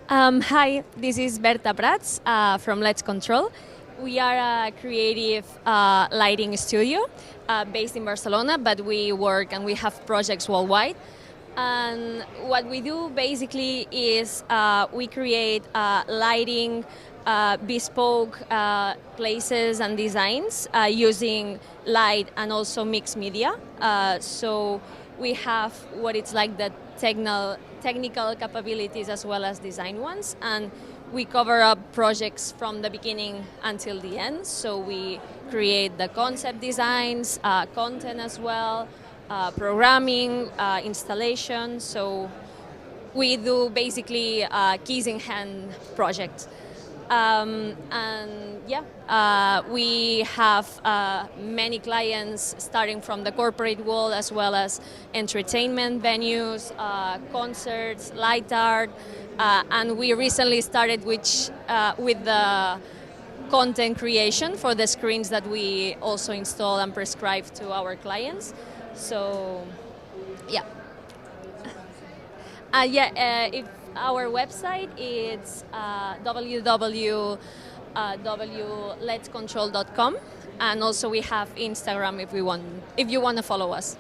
Hi, this is Berta Prats from Ledscontrol. We are a creative lighting studio based in Barcelona, but we work and we have projects worldwide. And what we do basically is we create lighting, bespoke places and designs using light and also mixed media. So we have what it's like the technical capabilities as well as design ones, and we cover up projects from the beginning until the end. So we create the concept designs, content as well, programming, installation. So we do basically keys in hand projects. And yeah, we have many clients starting from the corporate world as well as entertainment venues, concerts, light art, and we recently started with the content creation for the screens that we also install and prescribe to our clients. So yeah. If our website is www.ledscontrol.com, and also we have Instagram if you want to follow us.